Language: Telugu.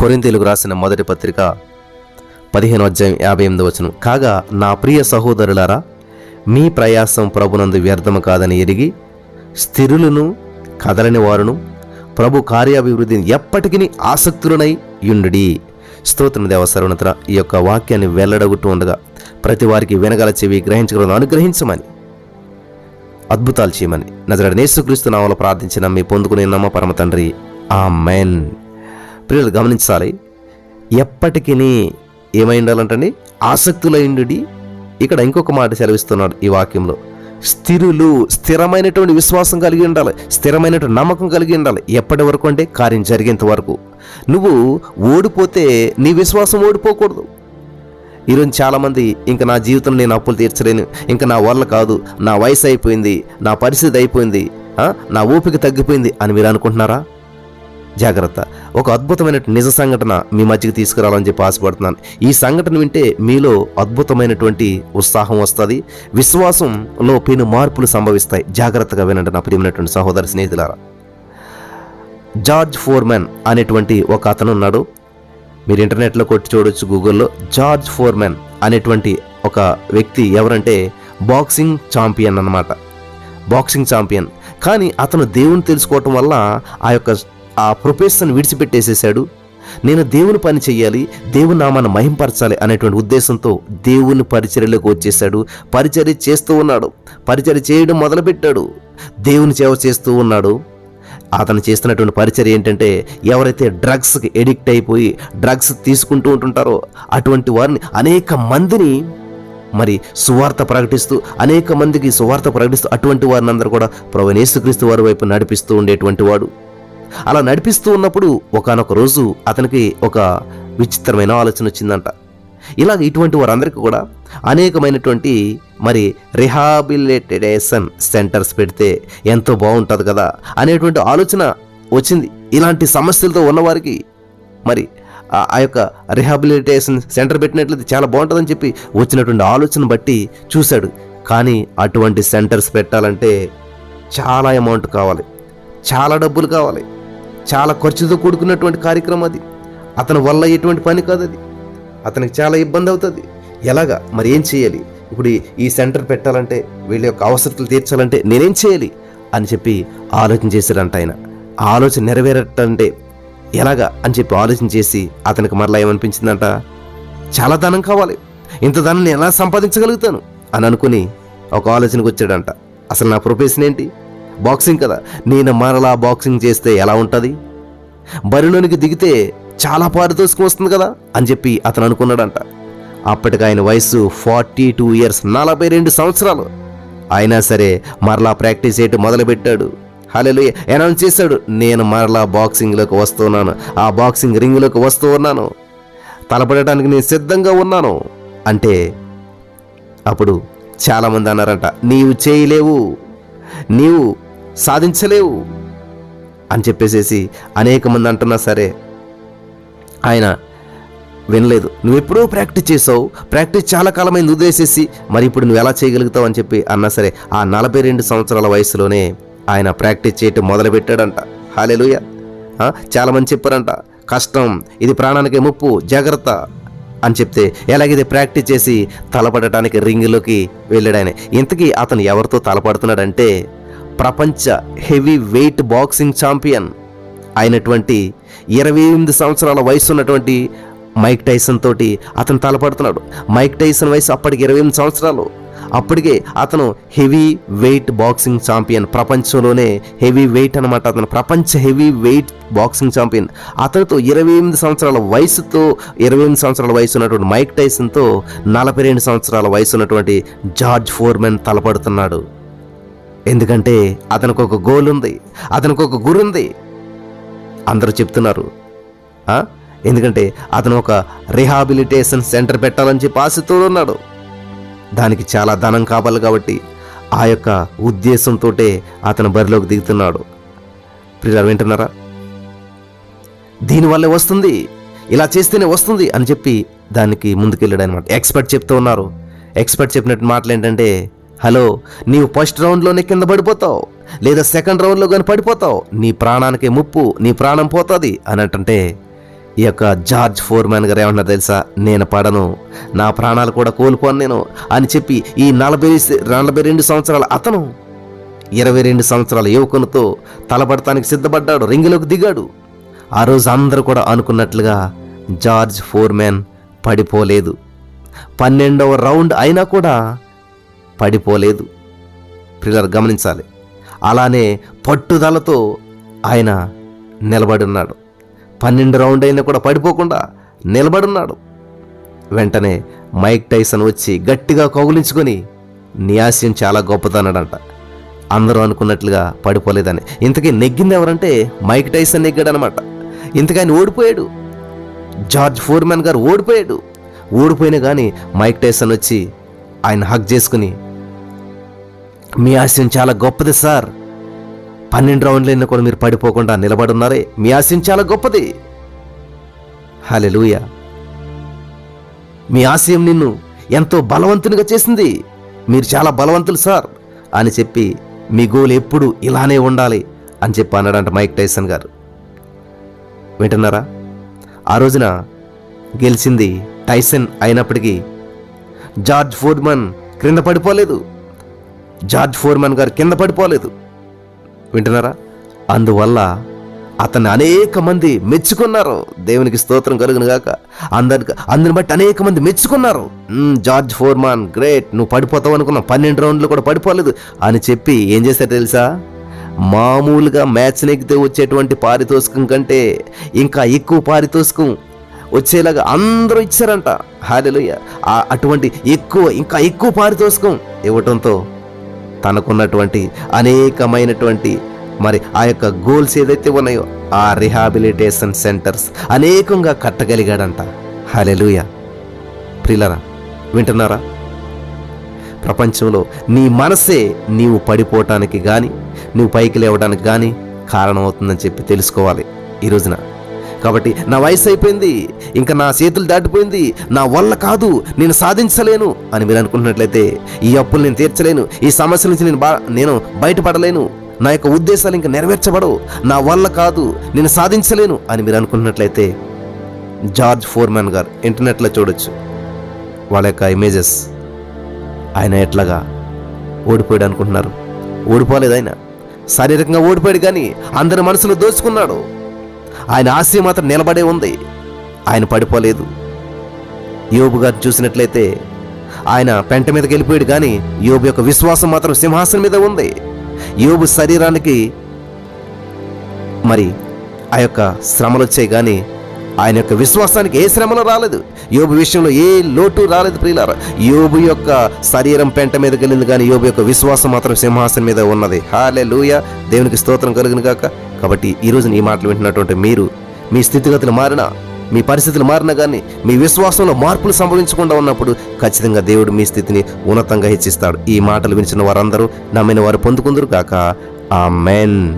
కొరింథీయులకు రాసిన మొదటి పత్రిక 15:58 కాగా నా ప్రియ సహోదరులారా, మీ ప్రయాసం ప్రభునందు వ్యర్థము కాదని ఎరిగి స్థిరులను కదలని వారును ప్రభు కార్యాభివృద్ధిని ఎప్పటికీ ఆసక్తులనై యుండుడి. స్తోత్రం దేవ సర్వోన్నత. ఈ యొక్క వాక్యాన్ని వెల్లడగుతూ ఉండగా ప్రతి వారికి వినగల చెవి గ్రహించగలను అనుగ్రహించమని, అద్భుతాలు చేయమని నజరేయుడైన యేసుక్రీస్తు నామములో ప్రార్థించిన మీ పొందుకునే నమ్మ పరమ తండ్రి, ఆమేన్. ప్రియులు గమనించాలి, ఎప్పటికీ ఏమై ఉండాలంటండి? ఆసక్తులైండుడి. ఇక్కడ ఇంకొక మాట సెలవిస్తున్నాడు ఈ వాక్యంలో. స్థిరులు, స్థిరమైనటువంటి విశ్వాసం కలిగి ఉండాలి, స్థిరమైనటువంటి నమ్మకం కలిగి ఉండాలి. ఎప్పటి వరకు అంటే కార్యం జరిగేంత వరకు. నువ్వు ఓడిపోతే నీ విశ్వాసం ఓడిపోకూడదు. ఈరోజు చాలామంది ఇంకా నా జీవితంలో నేను అప్పులు తీర్చలేను, ఇంకా నా వల్ల కాదు, నా వయసు అయిపోయింది, నా పరిస్థితి అయిపోయింది, నా ఓపిక తగ్గిపోయింది అని మీరు అనుకుంటున్నారా? జాగ్రత్త. ఒక అద్భుతమైన నిజ సంఘటన మీ మధ్యకి తీసుకురావాలని చెప్పి ఆశపడుతున్నాను. ఈ సంఘటన వింటే మీలో అద్భుతమైనటువంటి ఉత్సాహం వస్తుంది, విశ్వాసంలో పెను మార్పులు సంభవిస్తాయి. జాగ్రత్తగా వినండి నా ప్రియమైనటువంటి సహోదర స్నేహితులారా. జార్జ్ ఫోర్మెన్ అనేటువంటి ఒక అతను ఉన్నాడు. మీరు ఇంటర్నెట్లో కొట్టి చూడొచ్చు, గూగుల్లో. జార్జ్ ఫోర్మెన్ అనేటువంటి ఒక వ్యక్తి ఎవరంటే బాక్సింగ్ ఛాంపియన్ అన్నమాట, బాక్సింగ్ ఛాంపియన్. కానీ అతను దేవుని తెలుసుకోవటం వల్ల ఆ ప్రొఫెషన్ విడిచిపెట్టేసేసాడు. నేను దేవుని పని చెయ్యాలి, దేవుని నామాన్ని మహింపరచాలి అనేటువంటి ఉద్దేశంతో దేవుని పరిచర్యలోకి వచ్చేసాడు. పరిచర్య చేస్తూ ఉన్నాడు, పరిచర్య చేయడం మొదలుపెట్టాడు, దేవుని సేవ చేస్తూ ఉన్నాడు. అతను చేస్తున్నటువంటి పరిచర్య ఏంటంటే, ఎవరైతే డ్రగ్స్కి ఎడిక్ట్ అయిపోయి డ్రగ్స్ తీసుకుంటూ ఉంటుంటారో అటువంటి వారిని అనేక మందిని మరి సువార్త ప్రకటిస్తూ, అనేక మందికి సువార్త ప్రకటిస్తూ అటువంటి వారిని అందరూ కూడా ప్రభువైన యేసుక్రీస్తు వారి వైపు నడిపిస్తూ ఉండేటువంటి వాడు. అలా నడిపిస్తూ ఉన్నప్పుడు ఒకానొక రోజు అతనికి ఒక విచిత్రమైన ఆలోచన వచ్చిందంట. ఇలాగ ఇటువంటి వారందరికీ కూడా అనేకమైనటువంటి మరి రిహాబిలిటేషన్ సెంటర్స్ పెడితే ఎంతో బాగుంటుంది కదా అనేటువంటి ఆలోచన వచ్చింది. ఇలాంటి సమస్యలతో ఉన్నవారికి మరి ఆ యొక్క రిహాబిలిటేషన్ సెంటర్ పెట్టినట్లయితే చాలా బాగుంటుందని చెప్పి వచ్చినటువంటి ఆలోచన బట్టి చూశాడు. కానీ అటువంటి సెంటర్స్ పెట్టాలంటే చాలా అమౌంట్ కావాలి, చాలా డబ్బులు కావాలి, చాలా ఖర్చుతో కూడుకున్నటువంటి కార్యక్రమం అది. అతని వల్ల ఎటువంటి పని కాదు అది. అతనికి చాలా ఇబ్బంది అవుతుంది. ఎలాగా మరి ఏం చేయాలి? ఇప్పుడు ఈ సెంటర్ పెట్టాలంటే, వీళ్ళ యొక్క అవసరాలు తీర్చాలంటే నేనేం చేయాలి అని చెప్పి ఆలోచన చేశారంట ఆయన. ఆ ఆలోచన నెరవేరటంటే ఎలాగా అని చెప్పి ఆలోచన చేసి అతనికి మరలా ఏమనిపించిందంట, చాలా ధనం కావాలి, ఇంత ధనం నేను ఎలా సంపాదించగలుగుతాను అని అనుకుని ఒక ఆలోచనకు వచ్చాడంట. అసలు నా ప్రొఫెషన్ ఏంటి? బాక్సింగ్ కదా. నేను మరలా బాక్సింగ్ చేస్తే ఎలా ఉంటుంది? బరిలోనికి దిగితే చాలా పారితోషికం వస్తుంది కదా అని చెప్పి అతను అనుకున్నాడంట. అప్పటికి ఆయన వయసు 42 years, 42 సంవత్సరాలు. అయినా సరే మరలా ప్రాక్టీస్ చేయటం మొదలుపెట్టాడు. హల్లెలూయా. అనౌన్స్ చేశాడు, నేను మరలా బాక్సింగ్లోకి వస్తున్నాను, ఆ బాక్సింగ్ రింగ్లోకి వస్తూ ఉన్నాను, తలపడటానికి నేను సిద్ధంగా ఉన్నాను అంటే అప్పుడు చాలామంది అన్నారంట, నీవు చేయలేవు, నీవు సాధించలేవు అని చెప్పేసేసి అనేక మంది అంటున్నా సరే ఆయన వినలేదు. నువ్వెప్పుడూ ప్రాక్టీస్ చేసావు, ప్రాక్టీస్ చాలా కాలమైంది వదిలేసేసి మరి ఇప్పుడు నువ్వు ఎలా చేయగలుగుతావు అని చెప్పి అన్నా సరే ఆ 42 సంవత్సరాల వయసులోనే ఆయన ప్రాక్టీస్ చేయటం మొదలుపెట్టాడంట. హల్లెలూయా. చాలామంది చెప్పారంట, కష్టం, ఇది ప్రాణానికి ముప్పు, జాగ్రత్త అని చెప్తే ఎలాగైతే ప్రాక్టీస్ చేసి తలపడటానికి రింగ్లోకి వెళ్ళాడు ఆయన. ఇంతకీ అతను ఎవరితో తలపడుతున్నాడంటే ప్రపంచ హెవీ వెయిట్ బాక్సింగ్ ఛాంపియన్ అయినటువంటి 28 సంవత్సరాల వయసు ఉన్నటువంటి మైక్ టైసన్ తోటి అతను తలపడుతున్నాడు. మైక్ టైసన్ వయసు అప్పటికి 28 సంవత్సరాలు. అప్పటికే అతను హెవీ వెయిట్ బాక్సింగ్ ఛాంపియన్, ప్రపంచంలోనే హెవీ వెయిట్ అనమాట. అతను ప్రపంచ హెవీ వెయిట్ బాక్సింగ్ ఛాంపియన్. అతనితో 28 సంవత్సరాల వయసు ఉన్నటువంటి మైక్ టైసన్తో 42 సంవత్సరాల వయసు ఉన్నటువంటి జార్జ్ ఫోర్మెన్ తలపడుతున్నాడు. ఎందుకంటే అతనికి ఒక గోల్ ఉంది, అతనికి ఒక గురి ఉంది. అందరూ చెప్తున్నారు. ఎందుకంటే అతను ఒక రిహాబిలిటేషన్ సెంటర్ పెట్టాలని చెప్పి ఆశతో ఉన్నాడు. దానికి చాలా ధనం కావాలి కాబట్టి ఆ యొక్క ఉద్దేశంతో అతను బరిలోకి దిగుతున్నాడు. ప్రియులారా వింటున్నారా? దీనివల్లే వస్తుంది, ఇలా చేస్తేనే వస్తుంది అని చెప్పి దానికి ముందుకెళ్ళాడు అనమాట. ఎక్స్పర్ట్ చెప్తూ ఉన్నారు. ఎక్స్పర్ట్ చెప్పినట్టు మాటలు ఏంటంటే, హలో, నీవు ఫస్ట్ రౌండ్లోనే కింద పడిపోతావు, లేదా సెకండ్ రౌండ్లో కానీ పడిపోతావు, నీ ప్రాణానికి ముప్పు, నీ ప్రాణం పోతుంది అని అంటే ఈ యొక్క జార్జ్ ఫోర్మ్యాన్ గారు ఏమన్నారు తెలుసా? నేను పడను, నా ప్రాణాలు కూడా కోల్పోను నేను అని చెప్పి ఈ 42 సంవత్సరాల అతను 22 సంవత్సరాల యువకునితో తలపడటానికి సిద్ధపడ్డాడు, రింగులోకి దిగాడు. ఆ రోజు అందరూ కూడా అనుకున్నట్లుగా జార్జ్ ఫోర్మ్యాన్ పడిపోలేదు. 12వ రౌండ్ అయినా కూడా పడిపోలేదు. పిల్లలు గమనించాలి. అలానే పట్టుదలతో ఆయన నిలబడున్నాడు. 12 రౌండ్ అయినా కూడా పడిపోకుండా నిలబడున్నాడు. వెంటనే మైక్ టైసన్ వచ్చి గట్టిగా కౌగిలించుకొని నీ ఆశయం చాలా గొప్పదన్నాడంట. అందరూ అనుకున్నట్లుగా పడిపోలేదని. ఇంతకీ నెగ్గింది ఎవరంటే మైక్ టైసన్ నెగ్గాడు అనమాట. ఇంతకీ ఆయన ఓడిపోయాడు. జార్జ్ ఫోర్మ్యాన్ గారు ఓడిపోయాడు. ఓడిపోయినా కానీ మైక్ టైసన్ వచ్చి ఆయన హగ్ చేసుకుని మీ ఆశయం చాలా గొప్పది సార్, 12 రౌండ్లైనా కూడా మీరు పడిపోకుండా నిలబడున్నారే, మీ ఆశయం చాలా గొప్పది, హల్లెలూయా, మీ ఆశయం నిన్ను ఎంతో బలవంతునిగా చేసింది, మీరు చాలా బలవంతులు సార్ అని చెప్పి మీ గోల్ ఎప్పుడు ఇలానే ఉండాలి అని చెప్పి అన్నాడంట మైక్ టైసన్ గారు. వింటున్నారా? ఆ రోజున గెలిచింది టైసన్ అయినప్పటికీ జార్జ్ ఫోర్మ్యాన్ క్రింద పడిపోలేదు. జార్జ్ ఫోర్మ్యాన్ గారు కింద పడిపోలేదు. వింటున్నారా? అందువల్ల అతన్ని అనేక మంది మెచ్చుకున్నారు. దేవునికి స్తోత్రం కలుగును గాక. అందరిని బట్టి అనేక మంది మెచ్చుకున్నారు. జార్జ్ ఫోర్మ్యాన్ గ్రేట్, నువ్వు పడిపోతావు అనుకున్నావు, 12 రౌండ్లు కూడా పడిపోలేదు అని చెప్పి ఏం చేశారు తెలుసా? మామూలుగా మ్యాచ్ నెగ్గితే వచ్చేటువంటి పారితోషికం కంటే ఇంకా ఎక్కువ పారితోషికం వచ్చేలాగా అందరూ ఇచ్చారంట. హల్లెలూయా. అటువంటి ఇంకా ఎక్కువ పారితోషికం ఇవ్వటంతో తనకున్నటువంటి అనేకమైనటువంటి మరి ఆ యొక్క గోల్స్ ఏదైతే ఉన్నాయో ఆ రిహాబిలిటేషన్ సెంటర్స్ అనేకంగా కట్టగలిగాడంట. హల్లెలూయా. ప్రియులారా, వింటున్నారా? ప్రపంచంలో నీ మనసే నీవు పడిపోవటానికి కానీ నువ్వు పైకి లేవడానికి కానీ కారణమవుతుందని చెప్పి తెలుసుకోవాలి ఈ రోజున. కాబట్టి నా వయసు అయిపోయింది, ఇంకా నా చేతులు దాటిపోయింది, నా వల్ల కాదు, నేను సాధించలేను అని మీరు అనుకుంటున్నట్లయితే, ఈ అప్పులు నేను తీర్చలేను, ఈ సమస్యల నుంచి నేను బయటపడలేను, నా యొక్క ఉద్దేశాలు ఇంకా నెరవేర్చబడవు, నా వల్ల కాదు, నేను సాధించలేను అని మీరు అనుకుంటున్నట్లయితే జార్జ్ ఫోర్మ్యాన్ గారు ఇంటర్నెట్లో చూడొచ్చు. వాళ్ళ యొక్క ఇమేజెస్. ఆయన ఎట్లాగా ఓడిపోయాడు అనుకుంటున్నారు? ఓడిపోలేదు. ఆయన శారీరకంగా ఓడిపోయాడు కానీ అందరి మనసులో దోచుకున్నాడు. ఆయన ఆశయం మాత్రం నిలబడే ఉంది, ఆయన పడిపోలేదు. యోబు గారు చూసినట్లయితే ఆయన పెంట మీదకి వెళ్ళిపోయాడు కానీ యోబు యొక్క విశ్వాసం మాత్రం సింహాసనం మీద ఉంది. యోబు శరీరానికి మరి ఆ యొక్క శ్రమలు వచ్చాయి కానీ ఆయన యొక్క విశ్వాసానికి ఏ శ్రమలు రాలేదు. యోబు విషయంలో ఏ లోటు రాలేదు. ప్రియులారా, యోబు యొక్క శరీరం పెంట మీదకి వెళ్ళింది కానీ యోబు యొక్క విశ్వాసం మాత్రం సింహాసనం మీద ఉన్నది. హల్లెలూయా. దేవునికి స్తోత్రం కలుగును గాక. కాబట్టి ఈరోజు ఈ మాటలు వింటున్నటువంటి మీరు, మీ స్థితిగతులు మారినా, మీ పరిస్థితులు మారినా కానీ మీ విశ్వాసంలో మార్పులు సంభవించకుండా ఉన్నప్పుడు ఖచ్చితంగా దేవుడు మీ స్థితిని ఉన్నతంగా హెచ్చిస్తాడు. ఈ మాటలు వినిచిన వారందరూ నమ్మిన వారు పొందుకుందురు గాక. ఆమేన్.